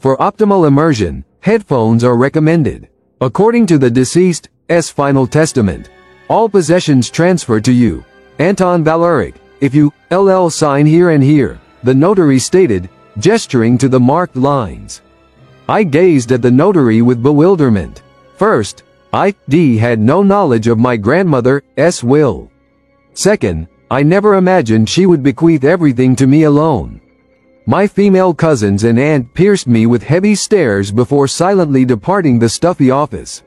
For optimal immersion, headphones are recommended. According to the deceased's final testament, all possessions transfer to you, Anton Valeric, if you sign here and here, the notary stated, gesturing to the marked lines. I gazed at the notary with bewilderment. First, I.D. had no knowledge of my grandmother's will. Second, I never imagined she would bequeath everything to me alone. My female cousins and aunt pierced me with heavy stares before silently departing the stuffy office.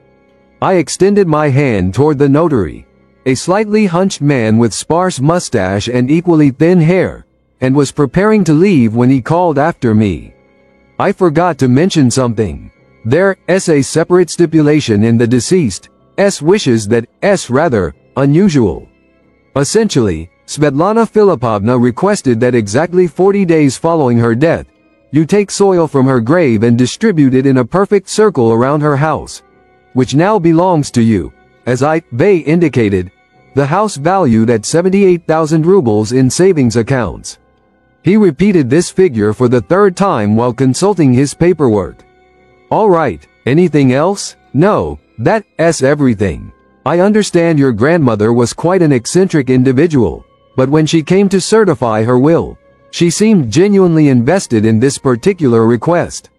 I extended my hand toward the notary, a slightly hunched man with sparse mustache and equally thin hair, and was preparing to leave when he called after me. I forgot to mention something. There's a separate stipulation in the deceased's wishes that's rather unusual. Essentially, Svetlana Filipovna requested that exactly 40 days following her death, you take soil from her grave and distribute it in a perfect circle around her house, which now belongs to you, as they indicated, the house valued at 78,000 rubles in savings accounts. He repeated this figure for the third time while consulting his paperwork. All right, anything else? No, that's everything. I understand your grandmother was quite an eccentric individual, but when she came to certify her will, she seemed genuinely invested in this particular request.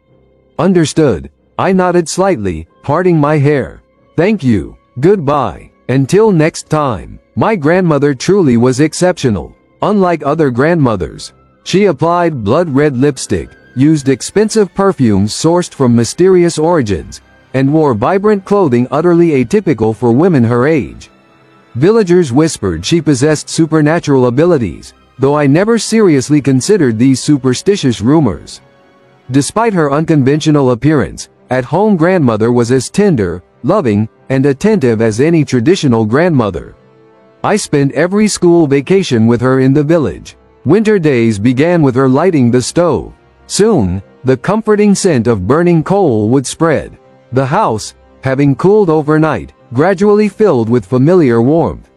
Understood. I nodded slightly, parting my hair. Thank you. Goodbye. Until next time. My grandmother truly was exceptional. Unlike other grandmothers, she applied blood-red lipstick, used expensive perfumes sourced from mysterious origins, and wore vibrant clothing utterly atypical for women her age. Villagers whispered she possessed supernatural abilities, though I never seriously considered these superstitious rumors. Despite her unconventional appearance, at-home grandmother was as tender, loving, and attentive as any traditional grandmother. I spent every school vacation with her in the village. Winter days began with her lighting the stove. Soon, the comforting scent of burning coal would spread. The house, having cooled overnight, gradually filled with familiar warmth.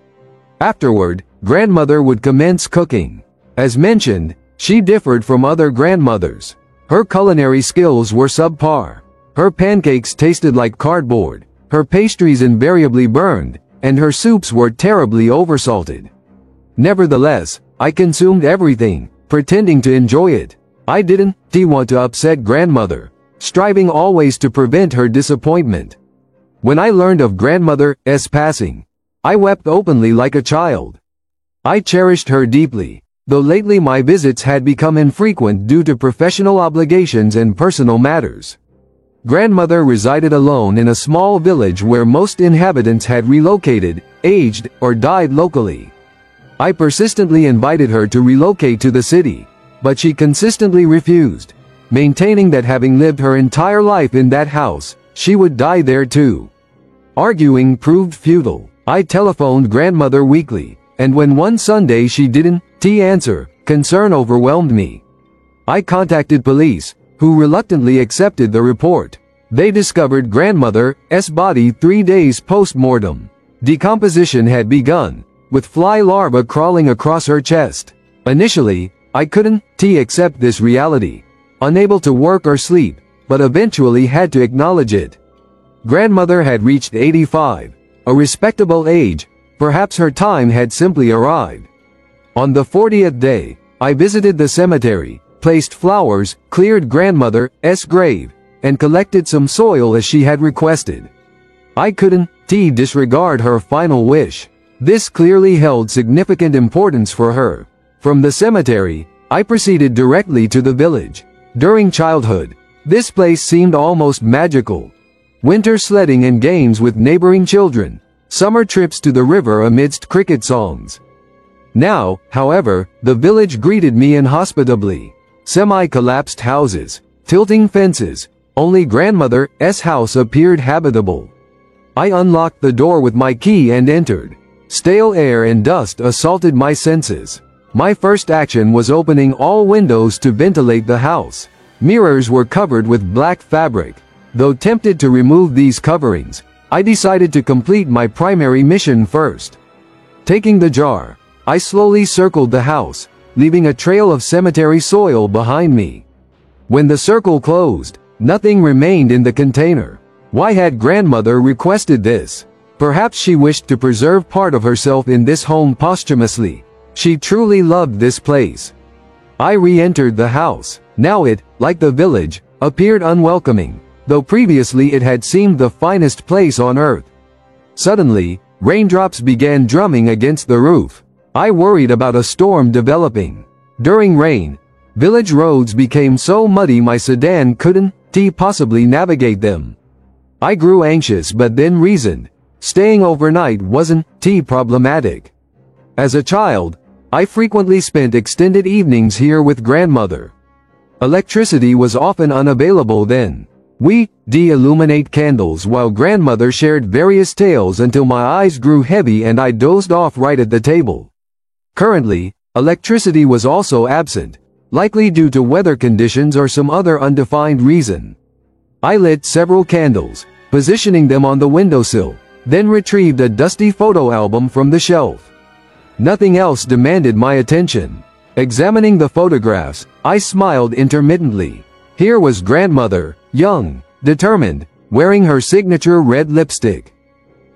Afterward, grandmother would commence cooking. As mentioned, she differed from other grandmothers. Her culinary skills were subpar. Her pancakes tasted like cardboard, her pastries invariably burned, and her soups were terribly oversalted. Nevertheless, I consumed everything, pretending to enjoy it. I didn't want to upset grandmother, striving always to prevent her disappointment. When I learned of grandmother's passing, I wept openly like a child. I cherished her deeply, though lately my visits had become infrequent due to professional obligations and personal matters. Grandmother resided alone in a small village where most inhabitants had relocated, aged, or died locally. I persistently invited her to relocate to the city, but she consistently refused, maintaining that having lived her entire life in that house, she would die there too. Arguing proved futile. I telephoned grandmother weekly, and when one Sunday she didn't answer, concern overwhelmed me. I contacted police, who reluctantly accepted the report. They discovered grandmother's body 3 days post-mortem. Decomposition had begun, with fly larvae crawling across her chest. Initially, I couldn't accept this reality, unable to work or sleep, but eventually had to acknowledge it. Grandmother had reached 85, a respectable age, perhaps her time had simply arrived. On the 40th day, I visited the cemetery, placed flowers, cleared grandmother's grave, and collected some soil as she had requested. I couldn't disregard her final wish. This clearly held significant importance for her. From the cemetery, I proceeded directly to the village. During childhood, this place seemed almost magical. Winter sledding and games with neighboring children, summer trips to the river amidst cricket songs. Now, however, the village greeted me inhospitably. Semi-collapsed houses, tilting fences, only grandmother's house appeared habitable. I unlocked the door with my key and entered. Stale air and dust assaulted my senses. My first action was opening all windows to ventilate the house. Mirrors were covered with black fabric. Though tempted to remove these coverings, I decided to complete my primary mission first. Taking the jar, I slowly circled the house, leaving a trail of cemetery soil behind me. When the circle closed, Nothing remained in the container. Why had grandmother requested this? Perhaps she wished to preserve part of herself in this home posthumously. She truly loved this place. I re-entered the house. Now it, like the village, appeared unwelcoming, though previously it had seemed the finest place on earth. Suddenly, raindrops began drumming against the roof. I worried about a storm developing. During rain, village roads became so muddy my sedan couldn't possibly navigate them. I grew anxious but then reasoned. Staying overnight wasn't problematic. As a child, I frequently spent extended evenings here with grandmother. Electricity was often unavailable then. We illuminate candles while grandmother shared various tales until my eyes grew heavy and I dozed off right at the table. Currently, electricity was also absent, likely due to weather conditions or some other undefined reason. I lit several candles, positioning them on the windowsill, then retrieved a dusty photo album from the shelf. Nothing else demanded my attention. Examining the photographs, I smiled intermittently. Here was grandmother, young, determined, wearing her signature red lipstick.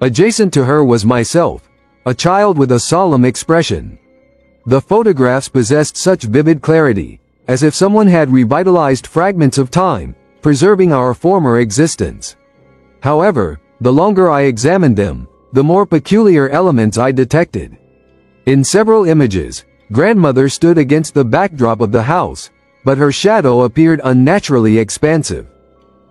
Adjacent to her was myself, a child with a solemn expression. The photographs possessed such vivid clarity, as if someone had revitalized fragments of time, preserving our former existence. However, the longer I examined them, the more peculiar elements I detected. In several images, grandmother stood against the backdrop of the house, but her shadow appeared unnaturally expansive.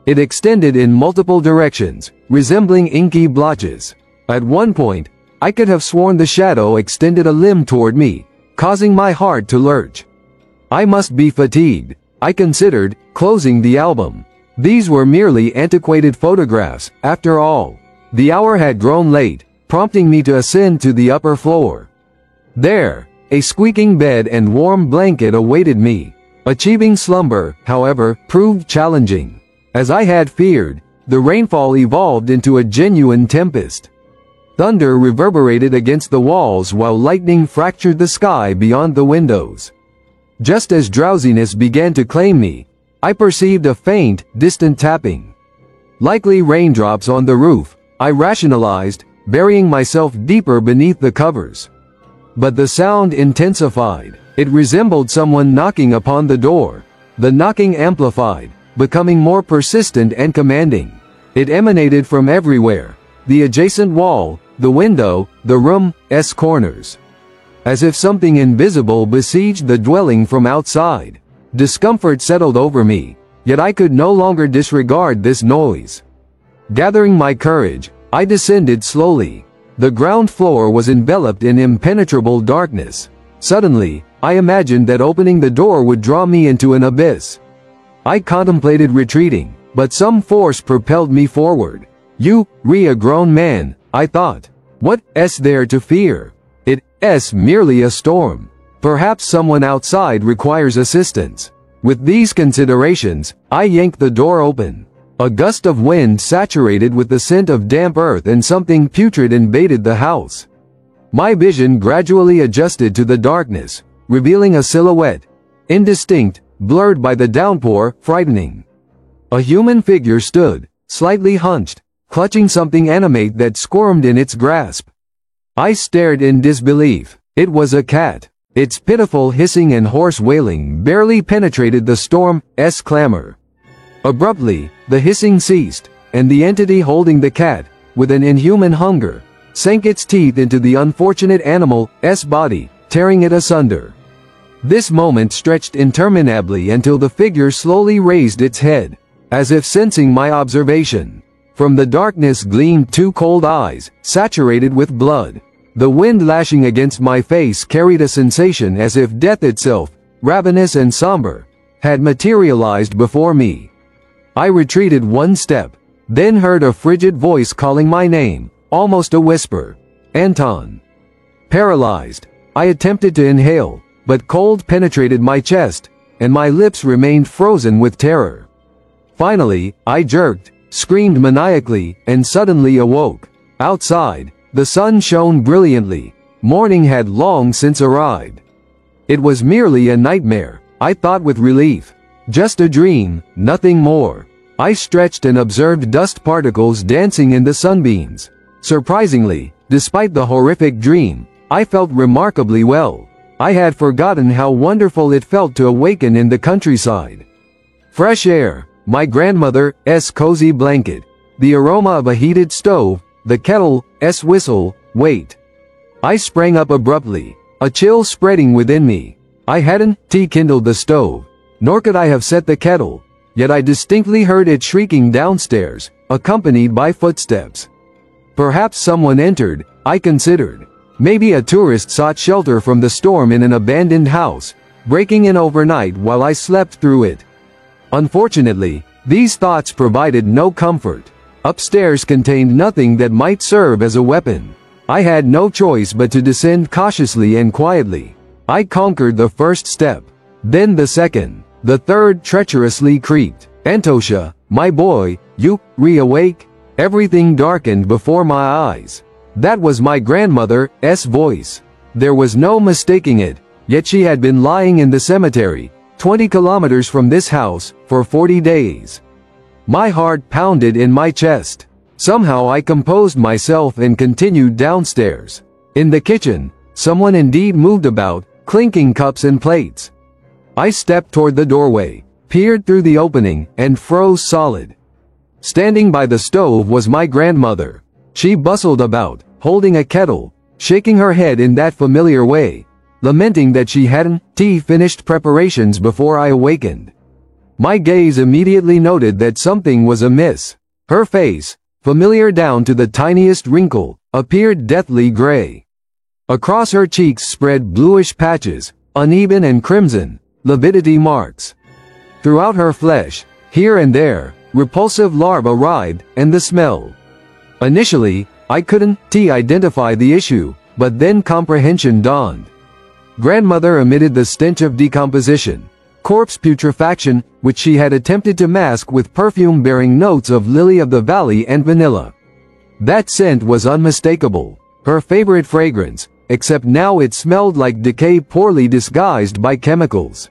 It extended in multiple directions, resembling inky blotches. At one point, I could have sworn the shadow extended a limb toward me, causing my heart to lurch. I must be fatigued, I considered, closing the album. These were merely antiquated photographs, after all. The hour had grown late, prompting me to ascend to the upper floor. There, a squeaking bed and warm blanket awaited me. Achieving slumber, however, proved challenging. As I had feared, the rainfall evolved into a genuine tempest. Thunder reverberated against the walls while lightning fractured the sky beyond the windows. Just as drowsiness began to claim me, I perceived a faint, distant tapping. Likely raindrops on the roof, I rationalized, burying myself deeper beneath the covers. But the sound intensified. It resembled someone knocking upon the door. The knocking amplified, becoming more persistent and commanding. It emanated from everywhere. The adjacent wall, the window, the room's corners. As if something invisible besieged the dwelling from outside. Discomfort settled over me, yet I could no longer disregard this noise. Gathering my courage, I descended slowly. The ground floor was enveloped in impenetrable darkness. Suddenly, I imagined that opening the door would draw me into an abyss. I contemplated retreating, but some force propelled me forward. A grown man, I thought. What's there to fear? It's merely a storm. Perhaps someone outside requires assistance. With these considerations, I yanked the door open. A gust of wind saturated with the scent of damp earth and something putrid invaded the house. My vision gradually adjusted to the darkness, revealing a silhouette. Indistinct, blurred by the downpour, frightening. A human figure stood, slightly hunched, clutching something animate that squirmed in its grasp. I stared in disbelief. It was a cat. Its pitiful hissing and hoarse wailing barely penetrated the storm's clamor. Abruptly, the hissing ceased, and the entity holding the cat, with an inhuman hunger, sank its teeth into the unfortunate animal's body, tearing it asunder. This moment stretched interminably until the figure slowly raised its head, as if sensing my observation. From the darkness gleamed two cold eyes, saturated with blood. The wind lashing against my face carried a sensation as if death itself, ravenous and somber, had materialized before me. I retreated one step, then heard a frigid voice calling my name, almost a whisper. Anton. Paralyzed, I attempted to inhale, but cold penetrated my chest, and my lips remained frozen with terror. Finally, I jerked, screamed maniacally, and suddenly awoke. Outside, the sun shone brilliantly. Morning had long since arrived. It was merely a nightmare, I thought with relief. Just a dream, nothing more. I stretched and observed dust particles dancing in the sunbeams. Surprisingly, despite the horrific dream, I felt remarkably well. I had forgotten how wonderful it felt to awaken in the countryside. Fresh air, my grandmother's cozy blanket, the aroma of a heated stove, the kettle's whistle. Wait. I sprang up abruptly, a chill spreading within me. I hadn't kindled the stove, nor could I have set the kettle, yet I distinctly heard it shrieking downstairs, accompanied by footsteps. Perhaps someone entered, I considered. Maybe a tourist sought shelter from the storm in an abandoned house, breaking in overnight while I slept through it. Unfortunately, these thoughts provided no comfort. Upstairs contained nothing that might serve as a weapon. I had no choice but to descend cautiously and quietly. I conquered the first step, then the second, the third treacherously creaked. Antosha, my boy, you awake? Everything darkened before my eyes. That was my grandmother's voice. There was no mistaking it, yet she had been lying in the cemetery, 20 kilometers from this house, for 40 days. My heart pounded in my chest. Somehow I composed myself and continued downstairs. In the kitchen, someone indeed moved about, clinking cups and plates. I stepped toward the doorway, peered through the opening, and froze solid. Standing by the stove was my grandmother. She bustled about, holding a kettle, shaking her head in that familiar way, lamenting that she hadn't finished preparations before I awakened. My gaze immediately noted that something was amiss. Her face, familiar down to the tiniest wrinkle, appeared deathly gray. Across her cheeks spread bluish patches, uneven and crimson, lividity marks. Throughout her flesh, here and there, repulsive larvae writhed, and the smell. Initially, I couldn't identify the issue, but then comprehension dawned. Grandmother emitted the stench of decomposition, corpse putrefaction, which she had attempted to mask with perfume bearing notes of lily of the valley and vanilla. That scent was unmistakable, her favorite fragrance, except now it smelled like decay poorly disguised by chemicals.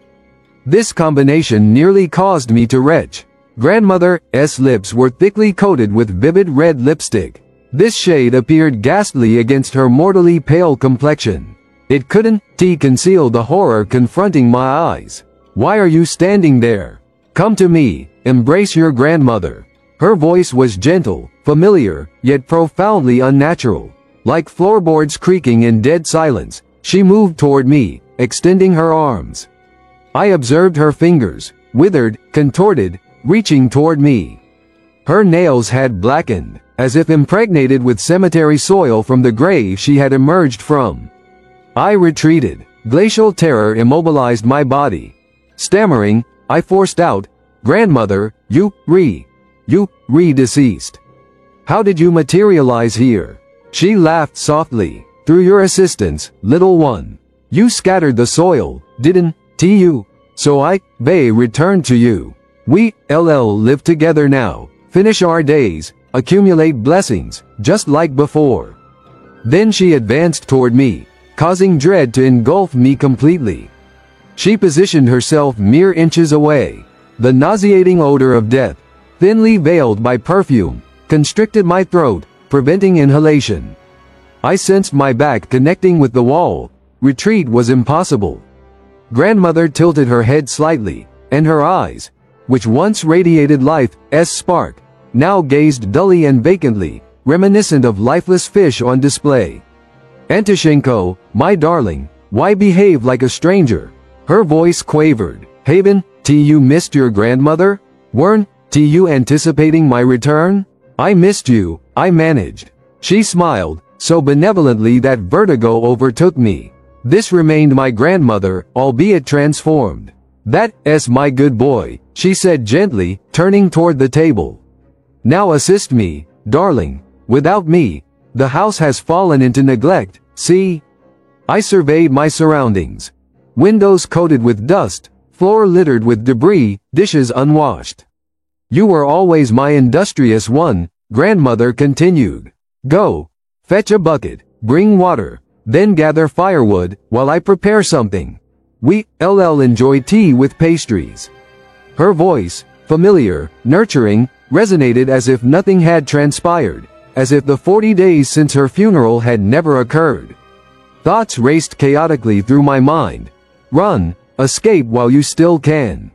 This combination nearly caused me to retch. Grandmother's lips were thickly coated with vivid red lipstick. This shade appeared ghastly against her mortally pale complexion. It couldn't conceal the horror confronting my eyes. Why are you standing there? Come to me, embrace your grandmother. Her voice was gentle, familiar, yet profoundly unnatural. Like floorboards creaking in dead silence, she moved toward me, extending her arms. I observed her fingers, withered, contorted, reaching toward me. Her nails had blackened, as if impregnated with cemetery soil from the grave she had emerged from. I retreated. Glacial terror immobilized my body. Stammering, I forced out, "Grandmother, you deceased. How did you materialize here?" She laughed softly. "Through your assistance, little one. You scattered the soil, didn't you? So I returned to you. We live together now, finish our days, accumulate blessings, just like before." Then she advanced toward me, causing dread to engulf me completely. She positioned herself mere inches away. The nauseating odor of death, thinly veiled by perfume, constricted my throat, preventing inhalation. I sensed my back connecting with the wall. Retreat was impossible. Grandmother tilted her head slightly, and her eyes, which once radiated life's spark, now gazed dully and vacantly, reminiscent of lifeless fish on display. "Antoshenko, my darling, why behave like a stranger?" Her voice quavered. "Haven't you missed your grandmother? Weren't you anticipating my return?" "I missed you," I managed. She smiled, so benevolently that vertigo overtook me. This remained my grandmother, albeit transformed. "That's my good boy," she said gently, turning toward the table. "Now assist me, darling. Without me, the house has fallen into neglect, see?" I surveyed my surroundings. Windows coated with dust, floor littered with debris, dishes unwashed. "You were always my industrious one," grandmother continued. "Go. Fetch a bucket, bring water, then gather firewood, while I prepare something. We'll enjoy tea with pastries." Her voice, familiar, nurturing, resonated as if nothing had transpired, as if the 40 days since her funeral had never occurred. Thoughts raced chaotically through my mind. Run, escape while you still can.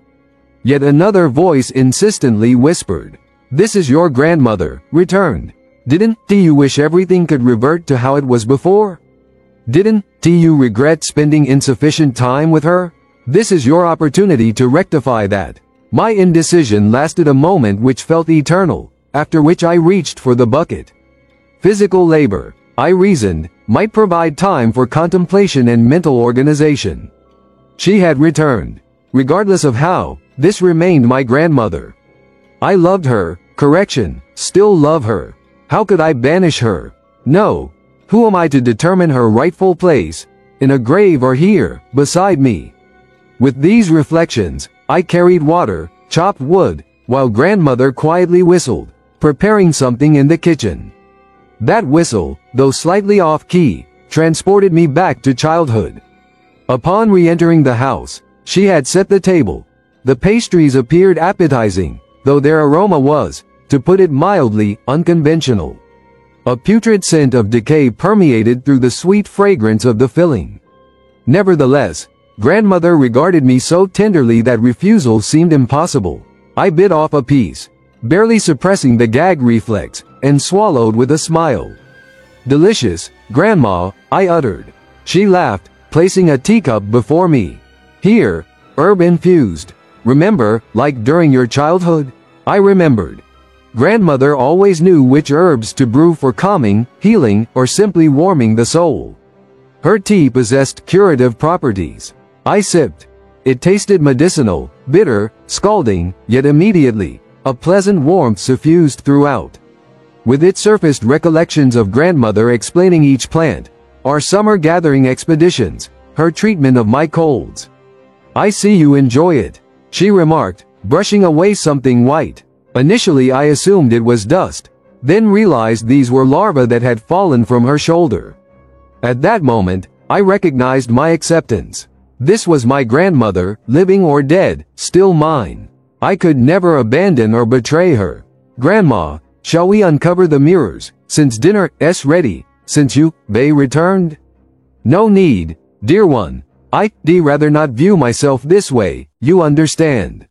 Yet another voice insistently whispered, "This is your grandmother, returned. Didn't you wish everything could revert to how it was before? Didn't you regret spending insufficient time with her? This is your opportunity to rectify that." My indecision lasted a moment which felt eternal, after which I reached for the bucket. Physical labor, I reasoned, might provide time for contemplation and mental organization. She had returned. Regardless of how, this remained my grandmother. I loved her, correction, still love her. How could I banish her? No. Who am I to determine her rightful place, in a grave or here, beside me? With these reflections, I carried water, chopped wood, while grandmother quietly whistled, preparing something in the kitchen. That whistle, though slightly off-key, transported me back to childhood. Upon re-entering the house, she had set the table. The pastries appeared appetizing, though their aroma was, to put it mildly, unconventional. A putrid scent of decay permeated through the sweet fragrance of the filling. Nevertheless, grandmother regarded me so tenderly that refusal seemed impossible. I bit off a piece, barely suppressing the gag reflex, and swallowed with a smile. "Delicious, Grandma," I uttered. She laughed, placing a teacup before me. "Here, herb infused. Remember, like during your childhood?" I remembered. Grandmother always knew which herbs to brew for calming, healing, or simply warming the soul. Her tea possessed curative properties. I sipped. It tasted medicinal, bitter, scalding, yet immediately, a pleasant warmth suffused throughout. With it surfaced recollections of grandmother explaining each plant, our summer gathering expeditions, her treatment of my colds. "I see you enjoy it," she remarked, brushing away something white. Initially I assumed it was dust, then realized these were larvae that had fallen from her shoulder. At that moment, I recognized my acceptance. This was my grandmother, living or dead, still mine. I could never abandon or betray her. "Grandma, shall we uncover the mirrors, since dinner's ready, since you've returned?" "No need, dear one. I'd rather not view myself this way, you understand."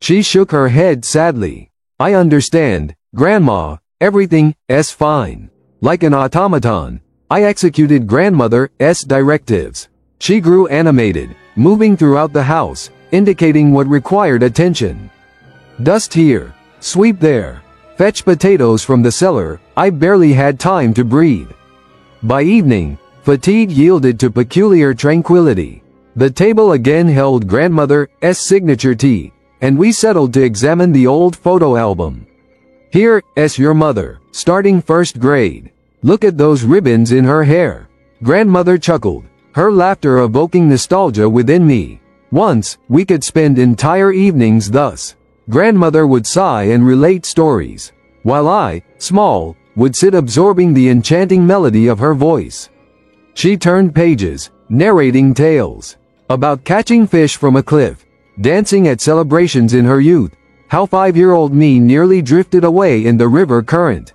She shook her head sadly. "I understand, Grandma, everything's fine." Like an automaton, I executed grandmother's directives. She grew animated, moving throughout the house, indicating what required attention. "Dust here, sweep there, fetch potatoes from the cellar." I barely had time to breathe. By evening, fatigue yielded to peculiar tranquility. The table again held grandmother's signature tea, and we settled to examine the old photo album. "Here's your mother, starting first grade. Look at those ribbons in her hair." Grandmother chuckled, her laughter evoking nostalgia within me. Once, we could spend entire evenings thus. Grandmother would sigh and relate stories, while I, small, would sit absorbing the enchanting melody of her voice. She turned pages, narrating tales about catching fish from a cliff, dancing at celebrations in her youth, how 5-year-old me nearly drifted away in the river current.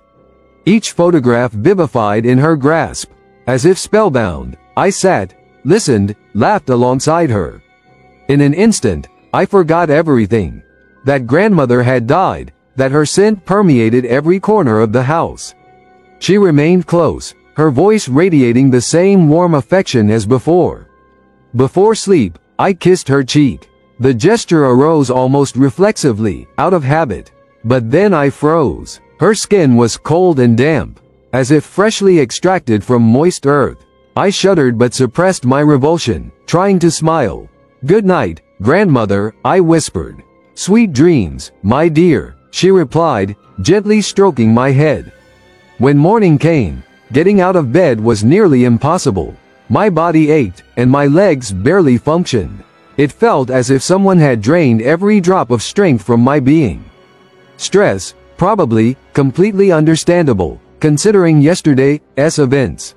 Each photograph vivified in her grasp. As if spellbound, I sat, listened, laughed alongside her. In an instant, I forgot everything. That grandmother had died, that her scent permeated every corner of the house. She remained close, her voice radiating the same warm affection as before. Before sleep, I kissed her cheek. The gesture arose almost reflexively, out of habit. But then I froze. Her skin was cold and damp, as if freshly extracted from moist earth. I shuddered but suppressed my revulsion, trying to smile. "Good night, grandmother," I whispered. "Sweet dreams, my dear," she replied, gently stroking my head. When morning came, getting out of bed was nearly impossible. My body ached, and my legs barely functioned. It felt as if someone had drained every drop of strength from my being. Stress, probably, completely understandable, considering yesterday's events.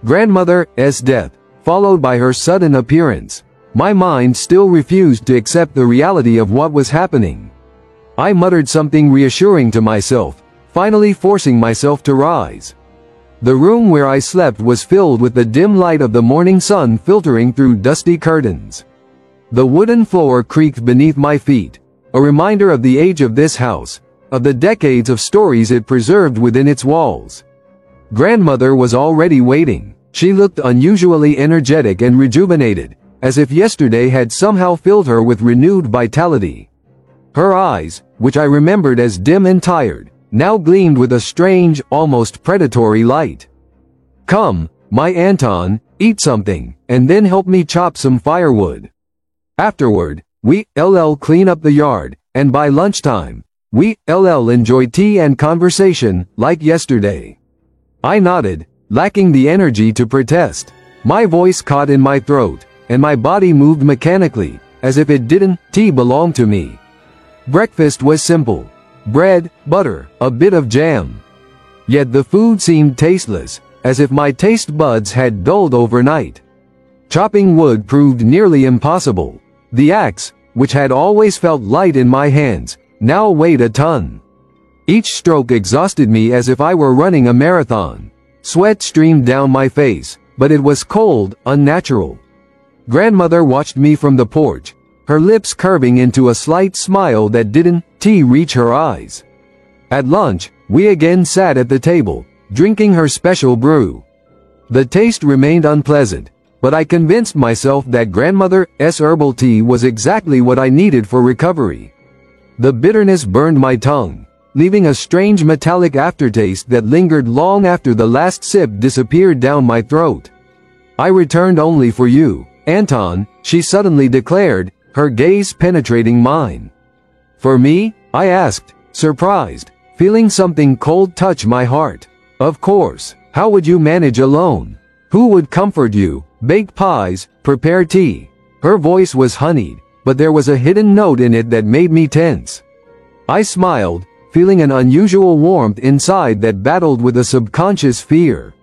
Grandmother's death, followed by her sudden appearance. My mind still refused to accept the reality of what was happening. I muttered something reassuring to myself, finally forcing myself to rise. The room where I slept was filled with the dim light of the morning sun filtering through dusty curtains. The wooden floor creaked beneath my feet, a reminder of the age of this house, of the decades of stories it preserved within its walls. Grandmother was already waiting. She looked unusually energetic and rejuvenated, as if yesterday had somehow filled her with renewed vitality. Her eyes, which I remembered as dim and tired, now gleamed with a strange, almost predatory light. "Come, my Anton, eat something, and then help me chop some firewood. Afterward, we'll clean up the yard, and by lunchtime, we'll enjoy tea and conversation, like yesterday." I nodded, lacking the energy to protest. My voice caught in my throat, and my body moved mechanically, as if it didn't belong to me. Breakfast was simple. Bread, butter, a bit of jam. Yet the food seemed tasteless, as if my taste buds had dulled overnight. Chopping wood proved nearly impossible. The axe, which had always felt light in my hands, now weighed a ton. Each stroke exhausted me as if I were running a marathon. Sweat streamed down my face, but it was cold, unnatural. Grandmother watched me from the porch, her lips curving into a slight smile that didn't reach her eyes. At lunch, we again sat at the table, drinking her special brew. The taste remained unpleasant, but I convinced myself that grandmother's herbal tea was exactly what I needed for recovery. The bitterness burned my tongue, leaving a strange metallic aftertaste that lingered long after the last sip disappeared down my throat. "I returned only for you, Anton," she suddenly declared, her gaze penetrating mine. "For me?" I asked, surprised, feeling something cold touch my heart. "Of course. How would you manage alone? Who would comfort you, bake pies, prepare tea?" Her voice was honeyed, but there was a hidden note in it that made me tense. I smiled, feeling an unusual warmth inside that battled with a subconscious fear.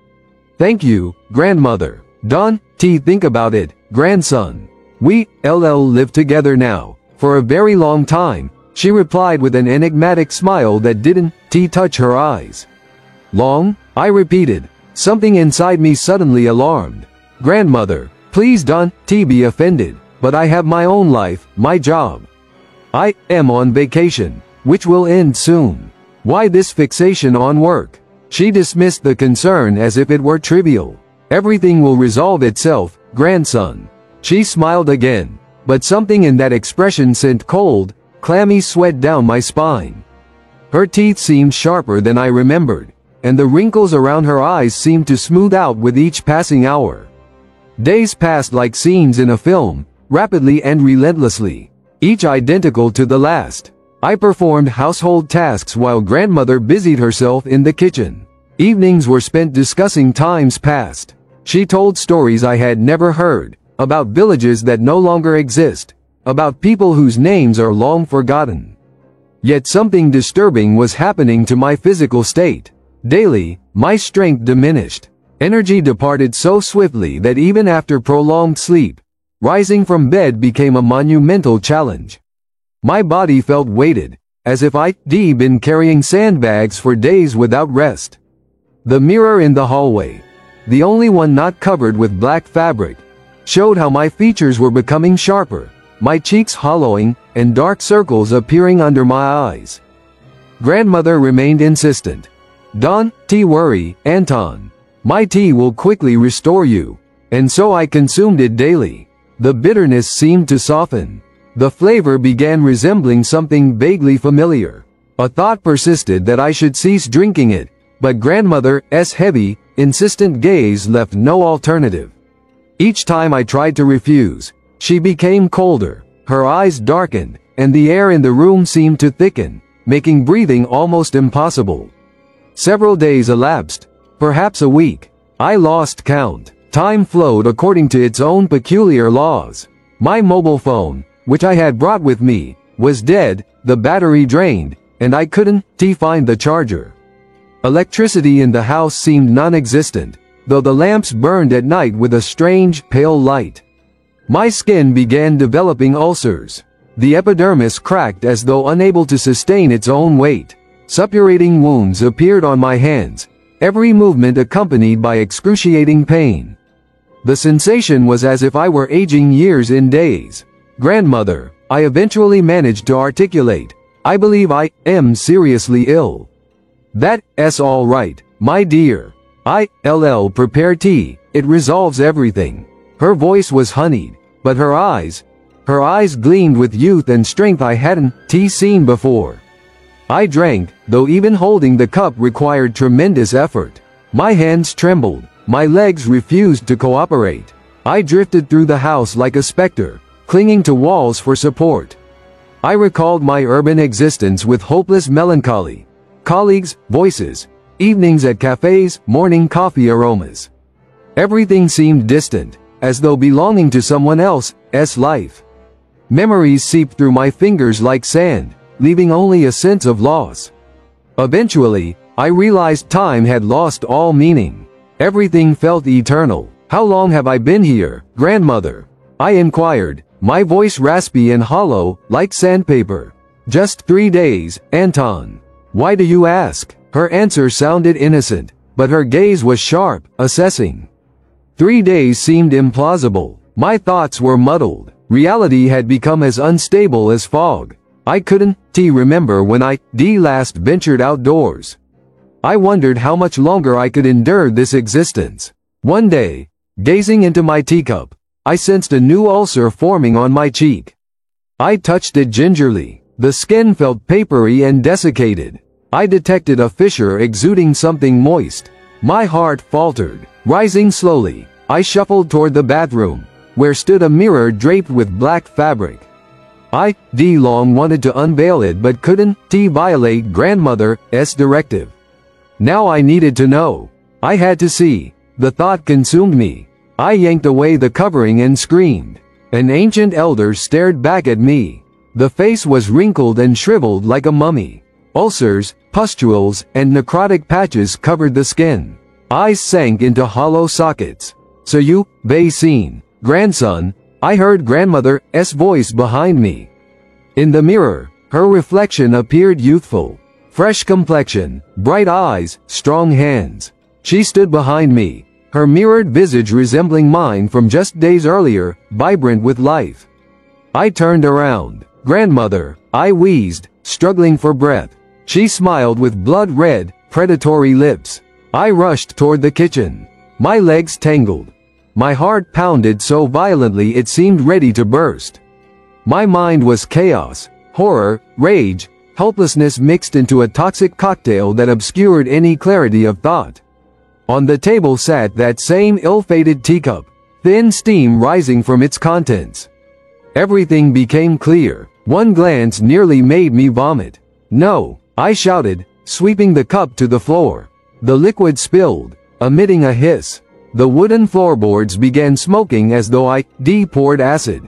"Thank you, grandmother. Don't think about it, grandson. We'll live together now, for a very long time," she replied with an enigmatic smile that didn't touch her eyes. "Long?" I repeated, something inside me suddenly alarmed. "Grandmother, please don't be offended, but I have my own life, my job. I am on vacation, which will end soon. Why this fixation on work?" She dismissed the concern as if it were trivial. "Everything will resolve itself, grandson." She smiled again, but something in that expression sent cold, clammy sweat down my spine. Her teeth seemed sharper than I remembered, and the wrinkles around her eyes seemed to smooth out with each passing hour. Days passed like scenes in a film, rapidly and relentlessly, each identical to the last. I performed household tasks while grandmother busied herself in the kitchen. Evenings were spent discussing times past. She told stories I had never heard, about villages that no longer exist, about people whose names are long forgotten. Yet something disturbing was happening to my physical state. Daily, my strength diminished. Energy departed so swiftly that even after prolonged sleep, rising from bed became a monumental challenge. My body felt weighted, as if I'd been carrying sandbags for days without rest. The mirror in the hallway, the only one not covered with black fabric, showed how my features were becoming sharper, my cheeks hollowing, and dark circles appearing under my eyes. Grandmother remained insistent. "Don't worry, Anton. My tea will quickly restore you." And so I consumed it daily. The bitterness seemed to soften. The flavor began resembling something vaguely familiar. A thought persisted that I should cease drinking it, but grandmother's heavy, insistent gaze left no alternative. Each time I tried to refuse, she became colder, her eyes darkened, and the air in the room seemed to thicken, making breathing almost impossible. Several days elapsed, perhaps a week. I lost count. Time flowed according to its own peculiar laws. My mobile phone, which I had brought with me, was dead, the battery drained, and I couldn't find the charger. Electricity in the house seemed non-existent, though the lamps burned at night with a strange, pale light. My skin began developing ulcers. The epidermis cracked as though unable to sustain its own weight. Suppurating wounds appeared on my hands, every movement accompanied by excruciating pain. The sensation was as if I were aging years in days. "Grandmother," I eventually managed to articulate, "I believe I am seriously ill." "That's all right, my dear. I'll prepare tea, it resolves everything." Her voice was honeyed, but her eyes gleamed with youth and strength I hadn't seen before. I drank, though even holding the cup required tremendous effort. My hands trembled, my legs refused to cooperate. I drifted through the house like a specter, clinging to walls for support. I recalled my urban existence with hopeless melancholy. Colleagues, voices, evenings at cafes, morning coffee aromas. Everything seemed distant, as though belonging to someone else's life. Memories seeped through my fingers like sand, leaving only a sense of loss. Eventually, I realized time had lost all meaning. Everything felt eternal. "How long have I been here, grandmother?" I inquired, my voice raspy and hollow, like sandpaper. "Just 3 days, Anton." "Why do you ask?" Her answer sounded innocent, but her gaze was sharp, assessing. 3 days seemed implausible. My thoughts were muddled. Reality had become as unstable as fog. I couldn't remember when I last ventured outdoors. I wondered how much longer I could endure this existence. One day, gazing into my teacup, I sensed a new ulcer forming on my cheek. I touched it gingerly. The skin felt papery and desiccated. I detected a fissure exuding something moist. My heart faltered. Rising slowly, I shuffled toward the bathroom, where stood a mirror draped with black fabric. I long wanted to unveil it but couldn't violate grandmother's directive. Now I needed to know. I had to see. The thought consumed me. I yanked away the covering and screamed. An ancient elder stared back at me. The face was wrinkled and shriveled like a mummy. Ulcers, pustules, and necrotic patches covered the skin. Eyes sank into hollow sockets. "So you've seen, grandson," I heard grandmother's voice behind me. In the mirror, her reflection appeared youthful. Fresh complexion, bright eyes, strong hands. She stood behind me, her mirrored visage resembling mine from just days earlier, vibrant with life. I turned around. "Grandmother," I wheezed, struggling for breath. She smiled with blood-red, predatory lips. I rushed toward the kitchen. My legs tangled. My heart pounded so violently it seemed ready to burst. My mind was chaos, horror, rage, helplessness mixed into a toxic cocktail that obscured any clarity of thought. On the table sat that same ill-fated teacup, thin steam rising from its contents. Everything became clear. One glance nearly made me vomit. "No!" I shouted, sweeping the cup to the floor. The liquid spilled, emitting a hiss. The wooden floorboards began smoking as though I poured acid.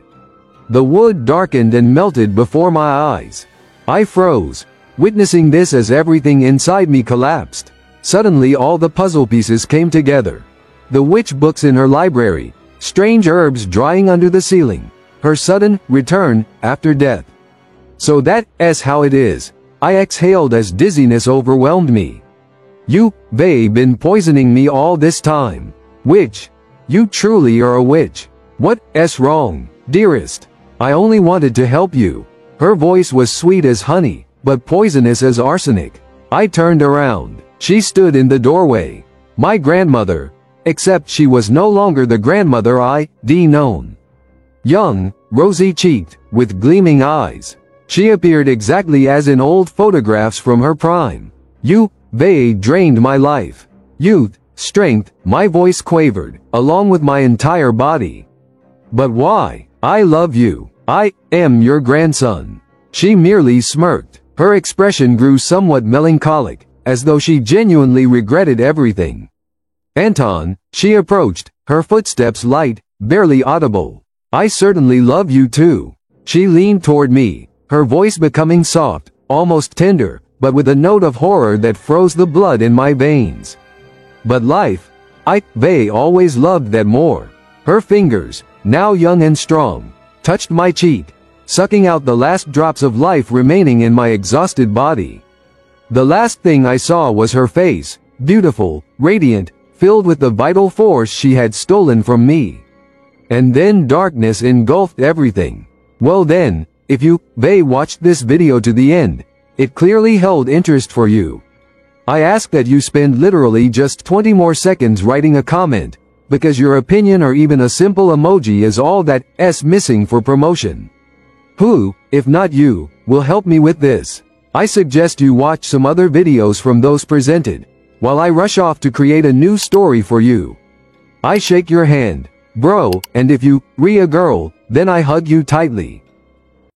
The wood darkened and melted before my eyes. I froze, witnessing this as everything inside me collapsed. Suddenly all the puzzle pieces came together. The witch books in her library, strange herbs drying under the ceiling, her sudden return after death. "So that's how it is," I exhaled as dizziness overwhelmed me. "You've been poisoning me all this time. Witch. You truly are a witch. What's wrong, dearest? I only wanted to help you." Her voice was sweet as honey, but poisonous as arsenic. I turned around. She stood in the doorway. My grandmother, except she was no longer the grandmother I'd known. Young, rosy-cheeked, with gleaming eyes. She appeared exactly as in old photographs from her prime. "You drained my life. Youth, strength," my voice quavered, along with my entire body. "But why? I love you. I am your grandson." She merely smirked. Her expression grew somewhat melancholic, as though she genuinely regretted everything. "Anton," she approached, her footsteps light, barely audible. "I certainly love you too." She leaned toward me, her voice becoming soft, almost tender, but with a note of horror that froze the blood in my veins. "But life, I always loved that more." Her fingers, now young and strong, touched my cheek. sucking out the last drops of life remaining in my exhausted body. The last thing I saw was her face, beautiful, radiant, filled with the vital force she had stolen from me. And then darkness engulfed everything. Well then, if you, watched this video to the end, it clearly held interest for you. I ask that you spend literally just 20 more seconds writing a comment, because your opinion or even a simple emoji is all that's missing for promotion. Who, if not you, will help me with this? I suggest you watch some other videos from those presented, while I rush off to create a new story for you. I shake your hand, bro, and if you, a girl, then I hug you tightly.